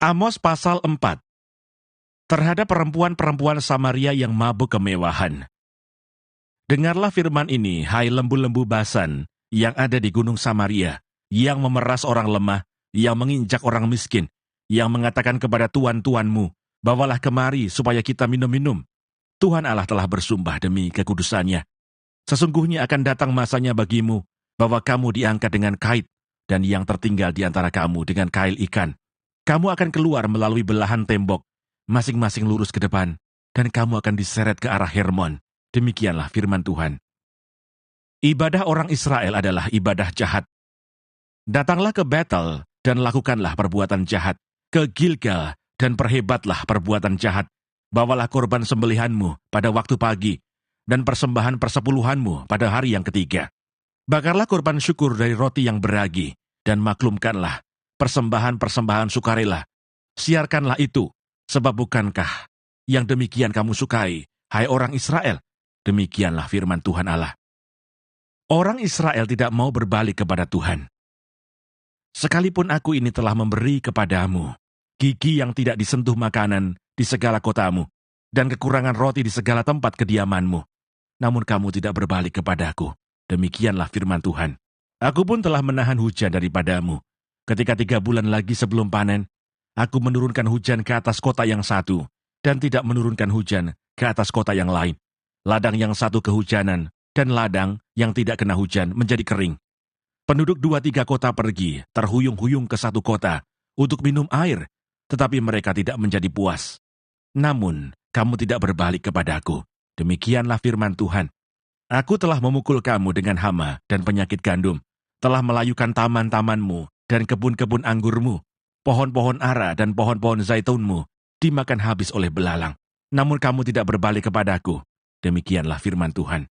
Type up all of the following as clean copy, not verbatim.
Amos pasal 4. Terhadap perempuan-perempuan Samaria yang mabuk kemewahan. Dengarlah firman ini, hai lembu-lembu Basan yang ada di gunung Samaria, yang memeras orang lemah, yang menginjak orang miskin, yang mengatakan kepada tuan-tuanmu, bawalah kemari supaya kita minum-minum. Tuhan Allah telah bersumpah demi kekudusannya. Sesungguhnya akan datang masanya bagimu, bahwa kamu diangkat dengan kait, dan yang tertinggal di antara kamu dengan kail ikan. Kamu akan keluar melalui belahan tembok, masing-masing lurus ke depan, dan kamu akan diseret ke arah Hermon. Demikianlah firman Tuhan. Ibadah orang Israel adalah ibadah jahat. Datanglah ke Betel dan lakukanlah perbuatan jahat, ke Gilgal dan perhebatlah perbuatan jahat. Bawalah korban sembelihanmu pada waktu pagi, dan persembahan persepuluhanmu pada hari yang ketiga. Bakarlah korban syukur dari roti yang beragi, dan maklumkanlah persembahan-persembahan sukarela. Siarkanlah itu, sebab bukankah yang demikian kamu sukai, hai orang Israel? Demikianlah firman Tuhan Allah. Orang Israel tidak mau berbalik kepada Tuhan. Sekalipun aku ini telah memberi kepadamu gigi yang tidak disentuh makanan di segala kotamu, dan kekurangan roti di segala tempat kediamanmu, namun kamu tidak berbalik kepadaku. Demikianlah firman Tuhan. Aku pun telah menahan hujan daripadamu. Ketika 3 bulan lagi sebelum panen, aku menurunkan hujan ke atas kota yang satu, dan tidak menurunkan hujan ke atas kota yang lain. Ladang yang satu kehujanan, dan ladang yang tidak kena hujan menjadi kering. Penduduk 2-3 kota pergi, terhuyung-huyung ke satu kota, untuk minum air, tetapi mereka tidak menjadi puas. Namun, kamu tidak berbalik kepadaku. Demikianlah firman Tuhan. Aku telah memukul kamu dengan hama dan penyakit gandum, telah melayukan taman-tamanmu dan kebun-kebun anggurmu, pohon-pohon ara dan pohon-pohon zaitunmu dimakan habis oleh belalang. Namun kamu tidak berbalik kepadaku. Demikianlah firman Tuhan.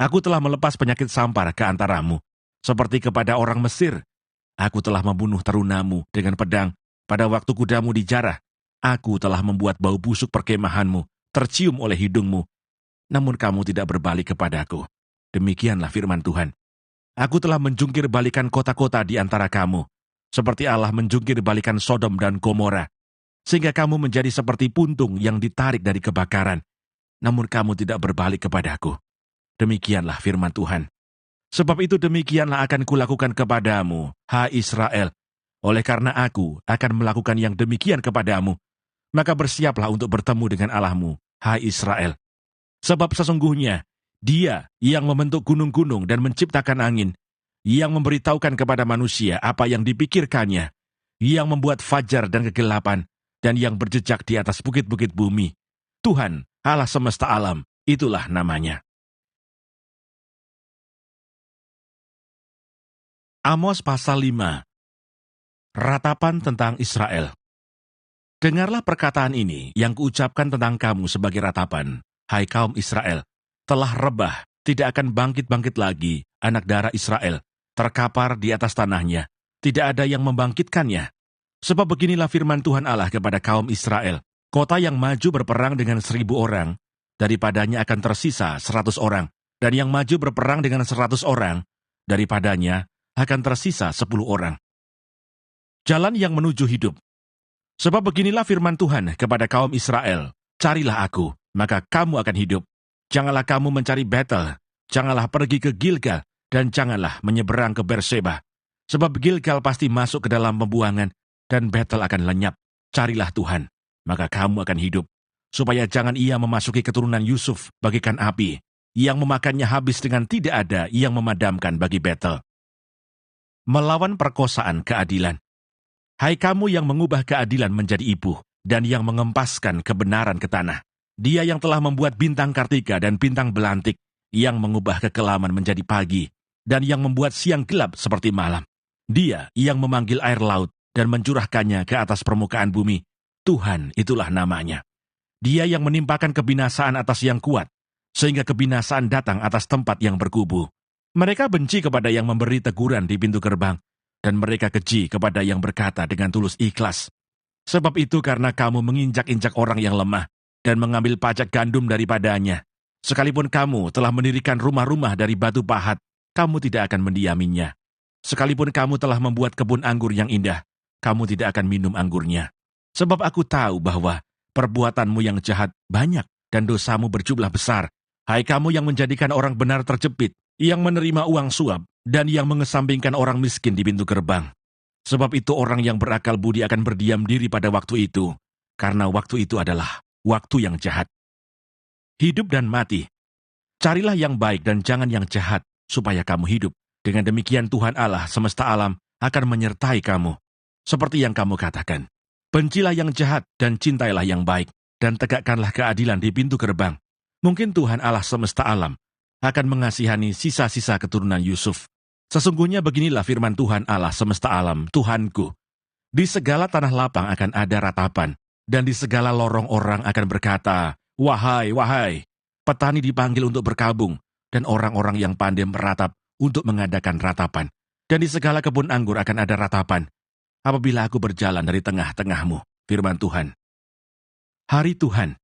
Aku telah melepas penyakit sampar ke antaramu, seperti kepada orang Mesir. Aku telah membunuh terunamu dengan pedang, pada waktu kudamu dijarah. Aku telah membuat bau busuk perkemahanmu tercium oleh hidungmu, namun kamu tidak berbalik kepadaku. Demikianlah firman Tuhan. Aku telah menjungkir balikan kota-kota di antara kamu, seperti Allah menjungkir balikan Sodom dan Gomora, sehingga kamu menjadi seperti puntung yang ditarik dari kebakaran, namun kamu tidak berbalik kepadaku. Demikianlah firman Tuhan. Sebab itu demikianlah akan kulakukan kepadamu, hai Israel. Oleh karena aku akan melakukan yang demikian kepadamu, maka bersiaplah untuk bertemu dengan Allahmu, hai Israel. Sebab sesungguhnya, Dia yang membentuk gunung-gunung dan menciptakan angin, yang memberitahukan kepada manusia apa yang dipikirkannya, yang membuat fajar dan kegelapan, dan yang berjejak di atas bukit-bukit bumi. Tuhan, Allah semesta alam, itulah namanya. Amos pasal 5. Ratapan tentang Israel. Dengarlah perkataan ini yang kuucapkan tentang kamu sebagai ratapan, hai kaum Israel. Telah rebah, tidak akan bangkit-bangkit lagi anak darah Israel, terkapar di atas tanahnya, tidak ada yang membangkitkannya. Sebab beginilah firman Tuhan Allah kepada kaum Israel, kota yang maju berperang dengan 1.000 orang, daripadanya akan tersisa 100 orang, dan yang maju berperang dengan 100 orang, daripadanya akan tersisa 10 orang. Jalan yang menuju hidup. Sebab beginilah firman Tuhan kepada kaum Israel, carilah aku, maka kamu akan hidup. Janganlah kamu mencari Betel, janganlah pergi ke Gilgal, dan janganlah menyeberang ke Berseba. Sebab Gilgal pasti masuk ke dalam pembuangan, dan Betel akan lenyap. Carilah Tuhan, maka kamu akan hidup. Supaya jangan ia memasuki keturunan Yusuf bagikan api, yang memakannya habis dengan tidak ada yang memadamkan bagi Betel. Melawan perkosaan keadilan. Hai kamu yang mengubah keadilan menjadi ibuh, dan yang mengempaskan kebenaran ke tanah. Dia yang telah membuat bintang kartika dan bintang belantik, yang mengubah kekelaman menjadi pagi, dan yang membuat siang gelap seperti malam. Dia yang memanggil air laut dan mencurahkannya ke atas permukaan bumi. Tuhan, itulah namanya. Dia yang menimpakan kebinasaan atas yang kuat, sehingga kebinasaan datang atas tempat yang berkubu. Mereka benci kepada yang memberi teguran di pintu gerbang, dan mereka keji kepada yang berkata dengan tulus ikhlas. Sebab itu karena kamu menginjak-injak orang yang lemah, dan mengambil pajak gandum daripadanya. Sekalipun kamu telah mendirikan rumah-rumah dari batu pahat, kamu tidak akan mendiaminya. Sekalipun kamu telah membuat kebun anggur yang indah, kamu tidak akan minum anggurnya. Sebab aku tahu bahwa perbuatanmu yang jahat banyak dan dosamu berjumlah besar. Hai kamu yang menjadikan orang benar terjepit, yang menerima uang suap, dan yang mengesampingkan orang miskin di pintu gerbang. Sebab itu orang yang berakal budi akan berdiam diri pada waktu itu, karena waktu itu adalah waktu yang jahat. Hidup dan mati. Carilah yang baik dan jangan yang jahat, supaya kamu hidup. Dengan demikian Tuhan Allah semesta alam akan menyertai kamu. Seperti yang kamu katakan. Bencilah yang jahat dan cintailah yang baik, dan tegakkanlah keadilan di pintu gerbang. Mungkin Tuhan Allah semesta alam akan mengasihani sisa-sisa keturunan Yusuf. Sesungguhnya beginilah firman Tuhan Allah semesta alam, Tuhanku. Di segala tanah lapang akan ada ratapan, dan di segala lorong orang akan berkata, wahai, wahai. Petani dipanggil untuk berkabung, dan orang-orang yang pandai meratap untuk mengadakan ratapan. Dan di segala kebun anggur akan ada ratapan, apabila aku berjalan dari tengah-tengahmu, firman Tuhan. Hari Tuhan.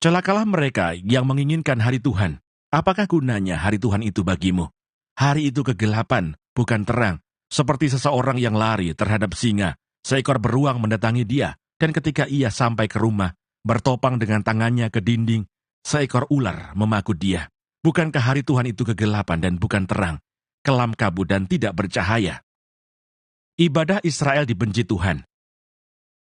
Celakalah mereka yang menginginkan hari Tuhan. Apakah gunanya hari Tuhan itu bagimu? Hari itu kegelapan, bukan terang, seperti seseorang yang lari terhadap singa. Seekor beruang mendatangi dia, dan ketika ia sampai ke rumah, bertopang dengan tangannya ke dinding, seekor ular memaku dia. Bukankah hari Tuhan itu kegelapan dan bukan terang, kelam kabut dan tidak bercahaya? Ibadah Israel dibenci Tuhan.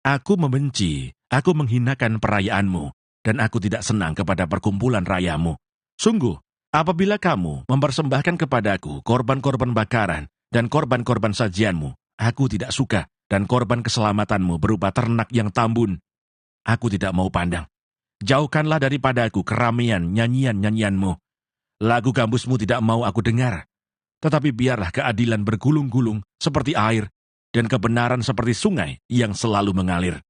Aku membenci, aku menghinakan perayaanmu, dan aku tidak senang kepada perkumpulan rayamu. Sungguh, apabila kamu mempersembahkan kepadaku korban-korban bakaran dan korban-korban sajianmu, aku tidak suka, dan korban keselamatanmu berupa ternak yang tambun, aku tidak mau pandang. Jauhkanlah daripadaku keramaian nyanyian-nyanyianmu. Lagu gambusmu tidak mau aku dengar. Tetapi biarlah keadilan bergulung-gulung seperti air, dan kebenaran seperti sungai yang selalu mengalir.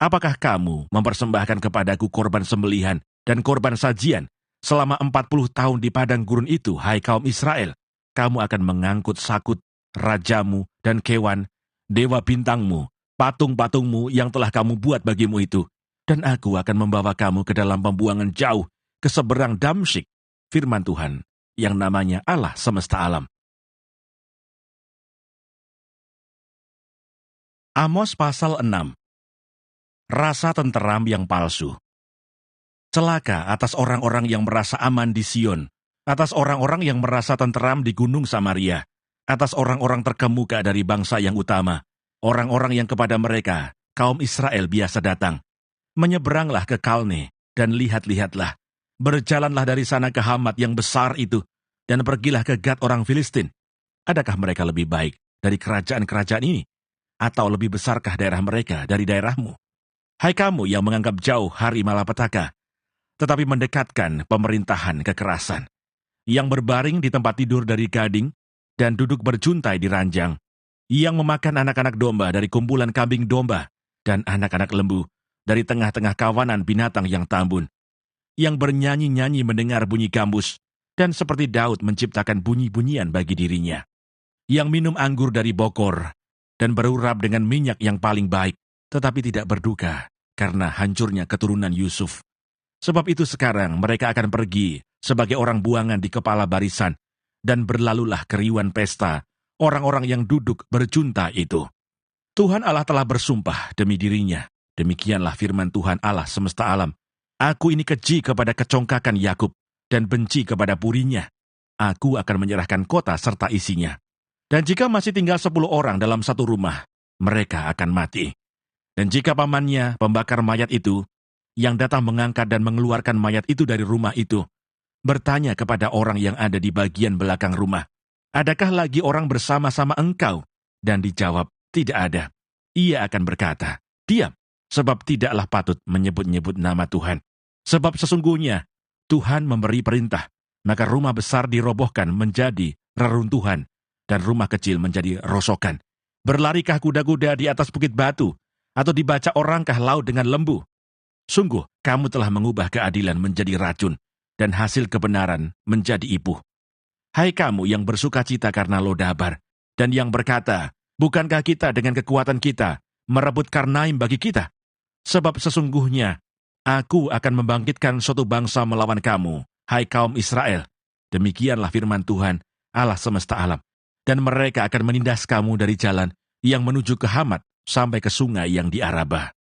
Apakah kamu mempersembahkan kepadaku korban sembelihan dan korban sajian selama 40 tahun di padang gurun itu, hai kaum Israel? Kamu akan mengangkut sakut, rajamu dan kewan, dewa bintangmu, patung-patungmu yang telah kamu buat bagimu itu. Dan aku akan membawa kamu ke dalam pembuangan jauh, ke seberang Damsyik, firman Tuhan, yang namanya Allah semesta alam. Amos pasal 6. Rasa tenteram yang palsu. Celaka atas orang-orang yang merasa aman di Sion, atas orang-orang yang merasa tenteram di gunung Samaria, atas orang-orang terkemuka dari bangsa yang utama, orang-orang yang kepada mereka, kaum Israel biasa datang. Menyeberanglah ke Kalne, dan lihat-lihatlah. Berjalanlah dari sana ke Hamat yang besar itu, dan pergilah ke Gad orang Filistin. Adakah mereka lebih baik dari kerajaan-kerajaan ini? Atau lebih besarkah daerah mereka dari daerahmu? Hai kamu yang menganggap jauh hari malapetaka, tetapi mendekatkan pemerintahan kekerasan, yang berbaring di tempat tidur dari gading, dan duduk berjuntai di ranjang, yang memakan anak-anak domba dari kumpulan kambing domba, dan anak-anak lembu, dari tengah-tengah kawanan binatang yang tambun, yang bernyanyi-nyanyi mendengar bunyi gambus, dan seperti Daud menciptakan bunyi-bunyian bagi dirinya, yang minum anggur dari bokor, dan berurap dengan minyak yang paling baik, tetapi tidak berduka, karena hancurnya keturunan Yusuf. Sebab itu sekarang mereka akan pergi sebagai orang buangan di kepala barisan, dan berlalulah keriuhan pesta, orang-orang yang duduk berjunta itu. Tuhan Allah telah bersumpah demi dirinya. Demikianlah firman Tuhan Allah semesta alam. Aku ini keji kepada kecongkakan Yakub, dan benci kepada purinya. Aku akan menyerahkan kota serta isinya. Dan jika masih tinggal 10 orang dalam satu rumah, mereka akan mati. Dan jika pamannya, pembakar mayat itu, yang datang mengangkat dan mengeluarkan mayat itu dari rumah itu, bertanya kepada orang yang ada di bagian belakang rumah, adakah lagi orang bersama-sama engkau? Dan dijawab, tidak ada. Ia akan berkata, diam. Sebab tidaklah patut menyebut-nyebut nama Tuhan. Sebab sesungguhnya Tuhan memberi perintah, maka rumah besar dirobohkan menjadi reruntuhan, dan rumah kecil menjadi rosokan. Berlarikah kuda-kuda di atas bukit batu, atau dibaca orangkah laut dengan lembu? Sungguh, kamu telah mengubah keadilan menjadi racun, dan hasil kebenaran menjadi ipuh. Hai kamu yang bersuka cita karena Lodabar, dan yang berkata, bukankah kita dengan kekuatan kita merebut Karnaim bagi kita? Sebab sesungguhnya, aku akan membangkitkan suatu bangsa melawan kamu, hai kaum Israel. Demikianlah firman Tuhan, Allah semesta alam. Dan mereka akan menindas kamu dari jalan yang menuju ke Hamat, sampai ke sungai yang di Araba.